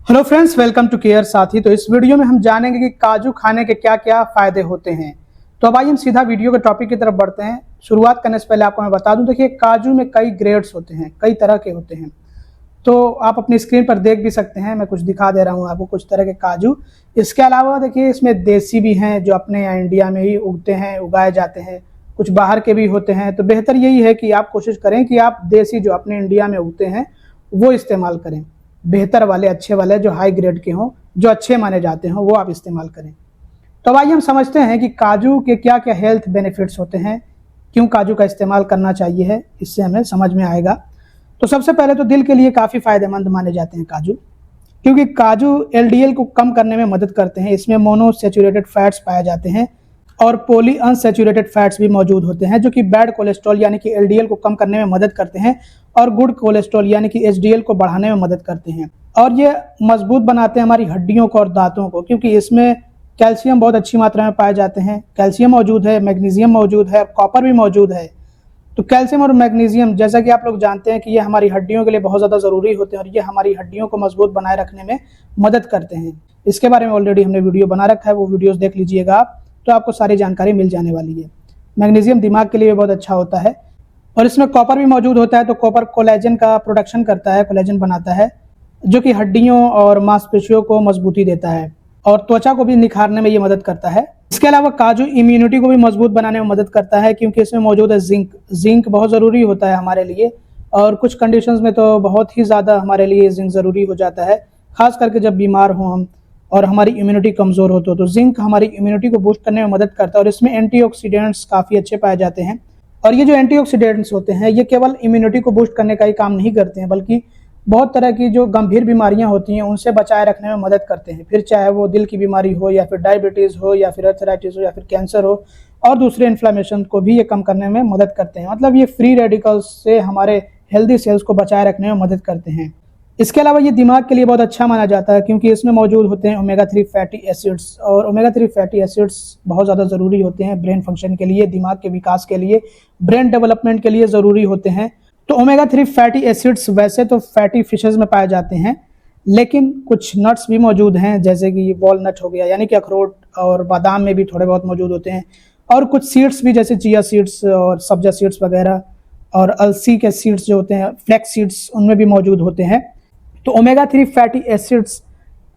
Hello friends, welcome to care Saathi. तो इस video में हम जानेंगे कि काजू खाने के क्या क्या फायदे होते हैं। तो अब आइए हम सीधा वीडियो के टॉपिक की तरफ बढ़ते हैं। शुरुआत करने से पहले आपको मैं बता दूं, देखिए काजू में कई ग्रेड्स होते हैं, कई तरह के होते हैं। तो आप अपनी स्क्रीन पर देख भी सकते हैं, मैं कुछ दिखा दे रहा हूँ आपको कुछ तरह के काजू। इसके अलावा देखिए इसमें देसी भी हैं जो अपने यहाँ इंडिया में ही उगते हैं, उगाए जाते हैं। कुछ बाहर के भी होते हैं। तो बेहतर यही है कि आप कोशिश करें कि आप देसी जो अपने इंडिया में उगते हैं वो इस्तेमाल करें। बेहतर वाले, अच्छे वाले, जो हाई ग्रेड के हों, जो अच्छे माने जाते हों, वो आप इस्तेमाल करें। तो अब आइए हम समझते हैं कि काजू के क्या क्या हेल्थ बेनिफिट्स होते हैं, क्यों काजू का इस्तेमाल करना चाहिए है, इससे हमें समझ में आएगा। तो सबसे पहले तो दिल के लिए काफ़ी फायदेमंद माने जाते हैं काजू, क्योंकि काजू एलडीएल को कम करने में मदद करते हैं। इसमें मोनोसैचुरेटेड फैट्स पाए जाते हैं और पॉली अनसैचुरेटेड फैट्स भी मौजूद होते हैं, जो कि बैड कोलेस्ट्रॉल यानी कि एलडीएल को कम करने में मदद करते हैं और गुड कोलेस्ट्रॉल यानी कि एचडीएल को बढ़ाने में मदद करते हैं। और ये मजबूत बनाते हैं हमारी हड्डियों को और दांतों को, क्योंकि इसमें कैल्शियम बहुत अच्छी मात्रा में पाए जाते हैं। कैल्शियम मौजूद है, मैग्नीशियम मौजूद है, कॉपर भी मौजूद है। तो कैल्शियम और मैग्नीशियम, जैसा कि आप लोग जानते हैं कि ये हमारी हड्डियों के लिए बहुत ज़्यादा ज़रूरी होते हैं और ये हमारी हड्डियों को मजबूत बनाए रखने में मदद करते हैं। इसके बारे में ऑलरेडी हमने वीडियो बना रखा है, वो वीडियोस देख लीजिएगा आप, तो आपको सारी जानकारी मिल जाने वाली है। मैग्नीशियम दिमाग के लिए बहुत अच्छा होता है और इसमें कॉपर भी मौजूद होता है। तो कॉपर कोलेजन का प्रोडक्शन करता है, कोलेजन बनाता है, जो कि हड्डियों और मांसपेशियों को मजबूती देता है और त्वचा को भी निखारने में ये मदद करता है। इसके अलावा काजू इम्यूनिटी को भी मजबूत बनाने में मदद करता है, क्योंकि इसमें मौजूद है जिंक। जिंक बहुत ज़रूरी होता है हमारे लिए और कुछ कंडीशंस में तो बहुत ही ज़्यादा हमारे लिए जिंक ज़रूरी हो जाता है, खास करके जब बीमार हो हम और हमारी इम्यूनिटी कमज़ोर हो तो जिंक हमारी इम्यूनिटी को बूस्ट करने में मदद करता है। और इसमें एंटीऑक्सीडेंट्स काफ़ी अच्छे पाए जाते हैं। और ये जो एंटीऑक्सीडेंट्स होते हैं ये केवल इम्यूनिटी को बूस्ट करने का ही काम नहीं करते हैं, बल्कि बहुत तरह की जो गंभीर बीमारियां होती हैं उनसे बचाए रखने में मदद करते हैं। फिर चाहे वो दिल की बीमारी हो या फिर डायबिटीज़ हो या फिर अर्थराइटिस हो या फिर कैंसर हो और दूसरे इन्फ्लेमेशन को भी ये कम करने में मदद करते हैं। मतलब ये फ्री रेडिकल्स से हमारे हेल्दी सेल्स को बचाए रखने में मदद करते हैं। इसके अलावा ये दिमाग के लिए बहुत अच्छा माना जाता है, क्योंकि इसमें मौजूद होते हैं ओमेगा 3 फैटी एसिड्स। और ओमेगा 3 फैटी एसिड्स बहुत ज़्यादा ज़रूरी होते हैं ब्रेन फंक्शन के लिए, दिमाग के विकास के लिए, ब्रेन डेवलपमेंट के लिए ज़रूरी होते हैं। तो ओमेगा 3 फैटी एसिड्स वैसे तो फैटी फिशेज में पाए जाते हैं, लेकिन कुछ नट्स भी मौजूद हैं, जैसे कि वॉलनट हो गया, यानी कि अखरोट, और बादाम में भी थोड़े बहुत मौजूद होते हैं। और कुछ सीड्स भी, जैसे चिया सीड्स और सब्जा सीड्स वगैरह, और अलसी के सीड्स जो होते हैं, फ्लैक्स सीड्स, उनमें भी मौजूद होते हैं। तो ओमेगा 3 फैटी एसिड्स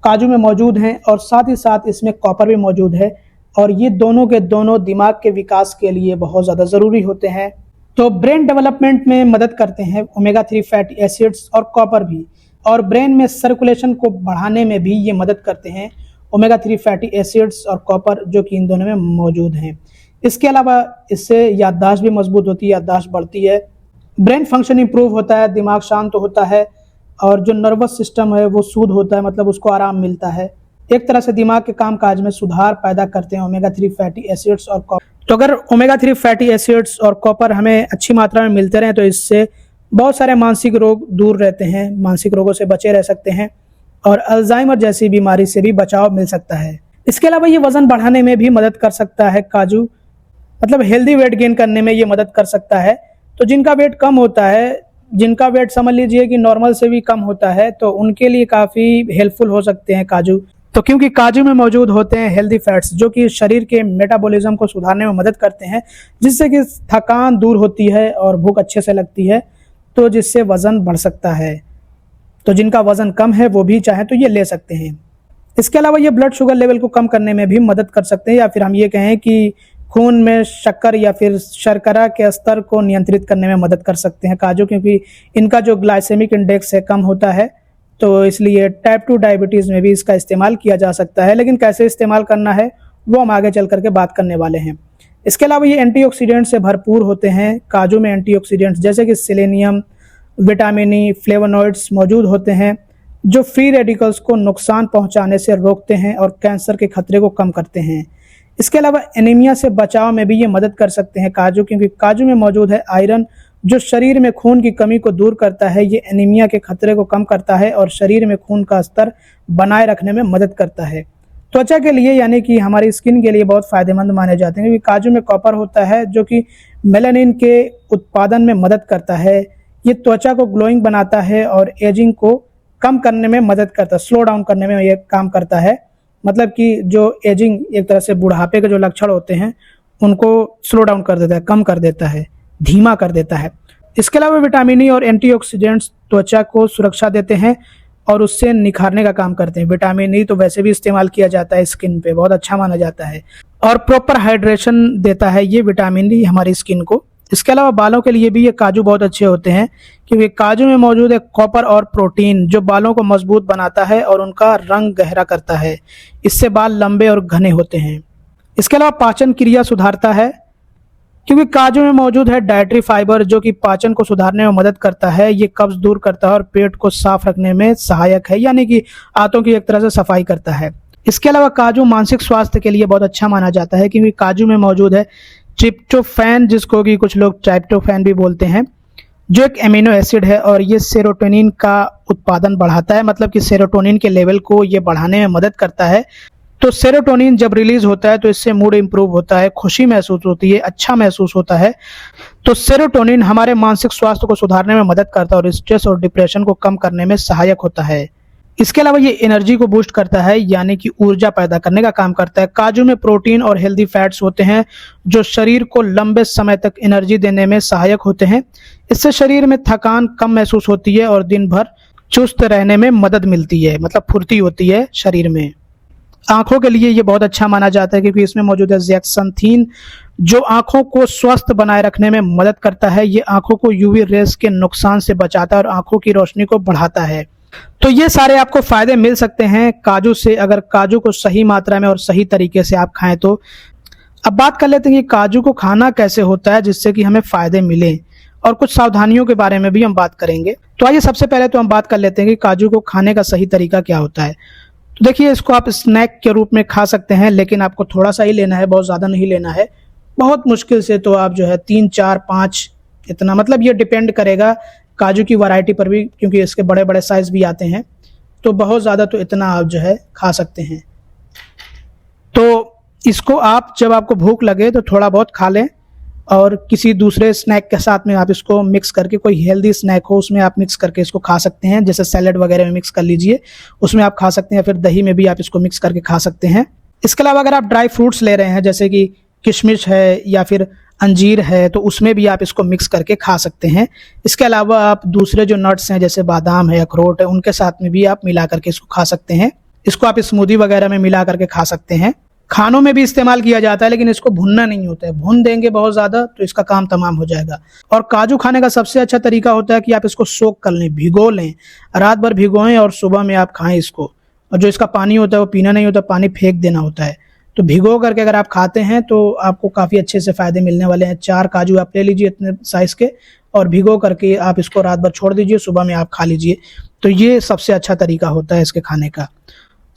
काजू में मौजूद हैं और साथ ही साथ इसमें कॉपर भी मौजूद है और ये दोनों के दोनों दिमाग के विकास के लिए बहुत ज़्यादा ज़रूरी होते हैं। तो ब्रेन डेवलपमेंट में मदद करते हैं ओमेगा 3 फैटी एसिड्स और कॉपर भी, और ब्रेन में सर्कुलेशन को बढ़ाने में भी ये मदद करते हैं ओमेगा 3 फैटी एसिड्स और कॉपर, जो कि इन दोनों में मौजूद हैं। इसके अलावा इससे याददाश्त भी मजबूत होती है, याददाश्त बढ़ती है, ब्रेन फंक्शन इंप्रूव होता है, दिमाग शांत होता है और जो नर्वस सिस्टम है वो सूद होता है, मतलब उसको आराम मिलता है। एक तरह से दिमाग के कामकाज में सुधार पैदा करते हैं ओमेगा 3 फैटी एसिड्स और कॉपर। तो अगर ओमेगा 3 फैटी एसिड्स और कॉपर हमें अच्छी मात्रा में मिलते रहें तो इससे बहुत सारे मानसिक रोग दूर रहते हैं, मानसिक रोगों से बचे रह सकते हैं और अल्जाइमर जैसी बीमारी से भी बचाव मिल सकता है। इसके अलावा ये वजन बढ़ाने में भी मदद कर सकता है काजू, मतलब हेल्दी वेट गेन करने में ये मदद कर सकता है। तो जिनका वेट कम होता है, जिनका वेट समझ लीजिए कि नॉर्मल से भी कम होता है, तो उनके लिए काफ़ी हेल्पफुल हो सकते हैं काजू। तो क्योंकि काजू में मौजूद होते हैं हेल्दी फैट्स, जो कि शरीर के मेटाबॉलिज्म को सुधारने में मदद करते हैं, जिससे कि थकान दूर होती है और भूख अच्छे से लगती है, तो जिससे वज़न बढ़ सकता है। तो जिनका वज़न कम है वो भी चाहे तो ये ले सकते हैं। इसके अलावा ये ब्लड शुगर लेवल को कम करने में भी मदद कर सकते हैं, या फिर हम ये कहें कि खून में शक्कर या फिर शर्करा के स्तर को नियंत्रित करने में मदद कर सकते हैं काजू, क्योंकि इनका जो ग्लाइसेमिक इंडेक्स है कम होता है। तो इसलिए टाइप 2 डायबिटीज़ में भी इसका इस्तेमाल किया जा सकता है, लेकिन कैसे इस्तेमाल करना है वो हम आगे चल करके बात करने वाले हैं। इसके अलावा ये एंटीऑक्सीडेंट से भरपूर होते हैं। काजू में एंटीऑक्सीडेंट्स जैसे कि सेलेनियम, विटामिन ई, फ्लेवोनॉइड्स मौजूद होते हैं, जो फ्री रेडिकल्स को नुकसान पहुँचाने से रोकते हैं और कैंसर के खतरे को कम करते हैं। इसके अलावा एनीमिया से बचाव में भी ये मदद कर सकते हैं काजू, क्योंकि काजू में मौजूद है आयरन, जो शरीर में खून की कमी को दूर करता है। ये एनीमिया के खतरे को कम करता है और शरीर में खून का स्तर बनाए रखने में मदद करता है। त्वचा के लिए यानी कि हमारी स्किन के लिए बहुत फ़ायदेमंद माने जाते हैं, क्योंकि काजू में कॉपर होता है, जो कि मेलानिन के उत्पादन में मदद करता है। ये त्वचा को ग्लोइंग बनाता है और एजिंग को कम करने में मदद करता है, स्लो डाउन करने में ये काम करता है। मतलब कि जो एजिंग, एक तरह से बुढ़ापे के जो लक्षण होते हैं उनको स्लो डाउन कर देता है, कम कर देता है, धीमा कर देता है। इसके अलावा विटामिन ई और एंटीऑक्सीडेंट्स त्वचा को सुरक्षा देते हैं और उससे निखारने का काम करते हैं। विटामिन ई तो वैसे भी इस्तेमाल किया जाता है स्किन पे, बहुत अच्छा माना जाता है और प्रॉपर हाइड्रेशन देता है ये विटामिन ई हमारी स्किन को। इसके अलावा बालों के लिए भी ये काजू बहुत अच्छे होते हैं क्योंकि काजू में मौजूद है कॉपर और प्रोटीन जो बालों को मजबूत बनाता है और उनका रंग गहरा करता है। इससे बाल लंबे और घने होते हैं। इसके अलावा पाचन क्रिया सुधारता है क्योंकि काजू में मौजूद है डाइटरी फाइबर जो कि पाचन को सुधारने में मदद करता है। ये कब्ज दूर करता है और पेट को साफ रखने में सहायक है, यानी कि आंतों की एक तरह से सफाई करता है। इसके अलावा काजू मानसिक स्वास्थ्य के लिए बहुत अच्छा माना जाता है क्योंकि काजू में मौजूद है ट्रिप्टोफैन, जिसको कि कुछ लोग ट्राइप्टोफैन भी बोलते हैं, जो एक एमिनो एसिड है और ये सेरोटोनिन का उत्पादन बढ़ाता है। मतलब कि सेरोटोनिन के लेवल को ये बढ़ाने में मदद करता है। तो सेरोटोनिन जब रिलीज होता है तो इससे मूड इंप्रूव होता है, खुशी महसूस होती है, अच्छा महसूस होता है। तो सेरोटोनिन हमारे मानसिक स्वास्थ्य को सुधारने में मदद करता है और स्ट्रेस और डिप्रेशन को कम करने में सहायक होता है। इसके अलावा ये एनर्जी को बूस्ट करता है, यानी कि ऊर्जा पैदा करने का काम करता है। काजू में प्रोटीन और हेल्दी फैट्स होते हैं जो शरीर को लंबे समय तक एनर्जी देने में सहायक होते हैं। इससे शरीर में थकान कम महसूस होती है और दिन भर चुस्त रहने में मदद मिलती है, मतलब फुर्ती होती है शरीर में। आंखों के लिए ये बहुत अच्छा माना जाता है क्योंकि इसमें मौजूद है ज़ैक्संथीन जो आंखों को स्वस्थ बनाए रखने में मदद करता है। ये आंखों को यूवी रेस के नुकसान से बचाता है और आंखों की रोशनी को बढ़ाता है। तो ये सारे आपको फायदे मिल सकते हैं काजू से, अगर काजू को सही मात्रा में और सही तरीके से आप खाएं तो। अब बात कर लेते हैं कि काजू को खाना कैसे होता है जिससे कि हमें फायदे मिले, और कुछ सावधानियों के बारे में भी हम बात करेंगे। तो आइए सबसे पहले तो हम बात कर लेते हैं कि काजू को खाने का सही तरीका क्या होता है। तो देखिए, इसको आप स्नैक के रूप में खा सकते हैं, लेकिन आपको थोड़ा सा ही लेना है, बहुत ज़्यादा नहीं लेना है। बहुत मुश्किल से तो आप जो है 3, 4, 5 इतना, मतलब ये डिपेंड करेगा काजू की वैरायटी पर भी, क्योंकि इसके बड़े बड़े साइज भी आते हैं। तो बहुत ज़्यादा तो इतना आप जो है खा सकते हैं। तो इसको आप जब आपको भूख लगे तो थोड़ा बहुत खा लें और किसी दूसरे स्नैक के साथ में आप इसको मिक्स करके, कोई हेल्दी स्नैक हो उसमें आप मिक्स करके इसको खा सकते हैं। जैसे सैलेड वगैरह में मिक्स कर लीजिए, उसमें आप खा सकते हैं, फिर दही में भी आप इसको मिक्स करके खा सकते हैं। इसके अलावा अगर आप ड्राई फ्रूट्स ले रहे हैं जैसे कि किशमिश है या फिर अंजीर है तो उसमें भी आप इसको मिक्स करके खा सकते हैं। इसके अलावा आप दूसरे जो नट्स हैं जैसे बादाम है, अखरोट है, उनके साथ में भी आप मिला करके इसको खा सकते हैं। इसको आप स्मूदी वगैरह में मिला करके खा सकते हैं। खानों में भी इस्तेमाल किया जाता है, लेकिन इसको भुनना नहीं होता है। भून देंगे बहुत ज़्यादा तो इसका काम तमाम हो जाएगा। और काजू खाने का सबसे अच्छा तरीका होता है कि आप इसको सोक कर लें, भिगो लें, रात भर भिगोएं और सुबह में आप खाएं इसको। और जो इसका पानी होता है वो पीना नहीं होता, पानी फेंक देना होता है। तो भिगो करके अगर आप खाते हैं तो आपको काफ़ी अच्छे से फ़ायदे मिलने वाले हैं। 4 काजू आप ले लीजिए इतने साइज़ के और भिगो करके आप इसको रात भर छोड़ दीजिए, सुबह में आप खा लीजिए। तो ये सबसे अच्छा तरीका होता है इसके खाने का।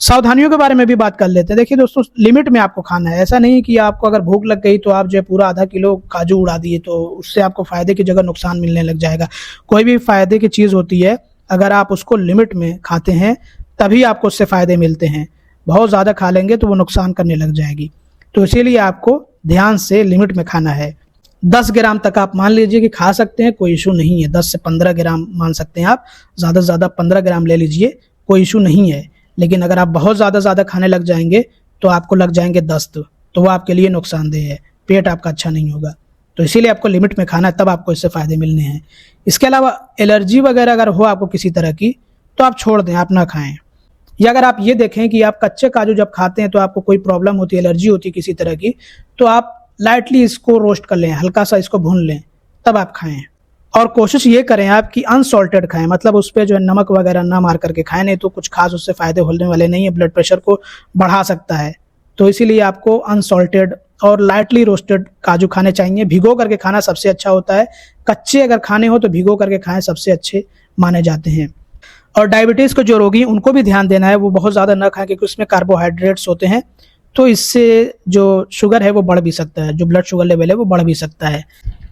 सावधानियों के बारे में भी बात कर लेते हैं। देखिए दोस्तों, लिमिट में आपको खाना है। ऐसा नहीं कि आपको अगर भूख लग गई तो आप जो है पूरा आधा किलो काजू उड़ा दिए, तो उससे आपको फ़ायदे की जगह नुकसान मिलने लग जाएगा। कोई भी फ़ायदे की चीज़ होती है, अगर आप उसको लिमिट में खाते हैं तभी आपको उससे फ़ायदे मिलते हैं। बहुत ज़्यादा खा लेंगे तो वो नुकसान करने लग जाएगी। तो इसीलिए आपको ध्यान से लिमिट में खाना है। 10 ग्राम तक आप मान लीजिए कि खा सकते हैं, कोई इशू नहीं है। 10 से 15 ग्राम मान सकते हैं आप, ज़्यादा से ज़्यादा 15 ग्राम ले लीजिए, कोई इशू नहीं है। लेकिन अगर आप बहुत ज़्यादा खाने लग जाएंगे तो आपको लग जाएंगे दस्त, तो वो आपके लिए नुकसानदेह है, पेट आपका अच्छा नहीं होगा। तो इसीलिए आपको लिमिट में खाना है, तब आपको इससे फ़ायदे मिलने हैं। इसके अलावा एलर्जी वगैरह अगर हो आपको किसी तरह की तो आप छोड़ दें, आप ना खाएं। या अगर आप ये देखें कि आप कच्चे काजू जब खाते हैं तो आपको कोई प्रॉब्लम होती है, एलर्जी होती है किसी तरह की, तो आप लाइटली इसको रोस्ट कर लें, हल्का सा इसको भून लें, तब आप खाएं। और कोशिश ये करें आप कि अनसॉल्टेड खाएं, मतलब उस पर जो है नमक वगैरह ना मार करके खाएं, नहीं तो कुछ खास उससे फ़ायदे होने वाले नहीं है, ब्लड प्रेशर को बढ़ा सकता है। तो इसीलिए आपको अनसॉल्टेड और लाइटली रोस्टेड काजू खाने चाहिए। भिगो करके खाना सबसे अच्छा होता है। कच्चे अगर खाने हो तो भिगो करके खाएं, सबसे अच्छे माने जाते हैं। और डायबिटीज़ के जो रोगी उनको भी ध्यान देना है, वो बहुत ज़्यादा ना खाएं क्योंकि उसमें कार्बोहाइड्रेट्स होते हैं, तो इससे जो शुगर है वो बढ़ भी सकता है, जो ब्लड शुगर लेवल है वो बढ़ भी सकता है।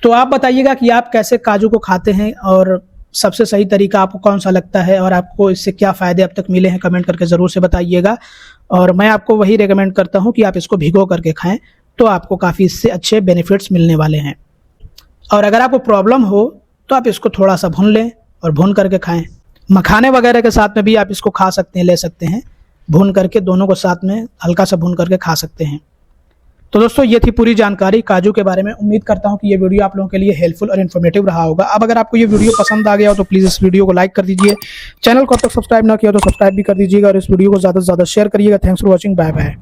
तो आप बताइएगा कि आप कैसे काजू को खाते हैं और सबसे सही तरीका आपको कौन सा लगता है और आपको इससे क्या फ़ायदे अब तक मिले हैं, कमेंट करके ज़रूर से बताइएगा। और मैं आपको वही रेकमेंड करता हूँ कि आप इसको भिगो करके खाएं, तो आपको काफ़ी इससे अच्छे बेनिफिट्स मिलने वाले हैं। और अगर आपको प्रॉब्लम हो तो आप इसको थोड़ा सा भून लें और भून करके खाएं। मखाने वगैरह के साथ में भी आप इसको खा सकते हैं, ले सकते हैं, भून करके दोनों को साथ में हल्का सा भून करके खा सकते हैं। तो दोस्तों ये थी पूरी जानकारी काजू के बारे में। उम्मीद करता हूं कि ये वीडियो आप लोगों के लिए हेल्पफुल और इन्फॉर्मेटिव रहा होगा। अब अगर आपको ये वीडियो पसंद आ गया हो तो प्लीज़ इस वीडियो को लाइक कर दीजिए, चैनल को अब तक सब्सक्राइब ना किया तो सब्सक्राइब भी कर दीजिएगा और इस वीडियो को ज़्यादा से ज़्यादा शेयर करिएगा। Thanks for watching, bye bye.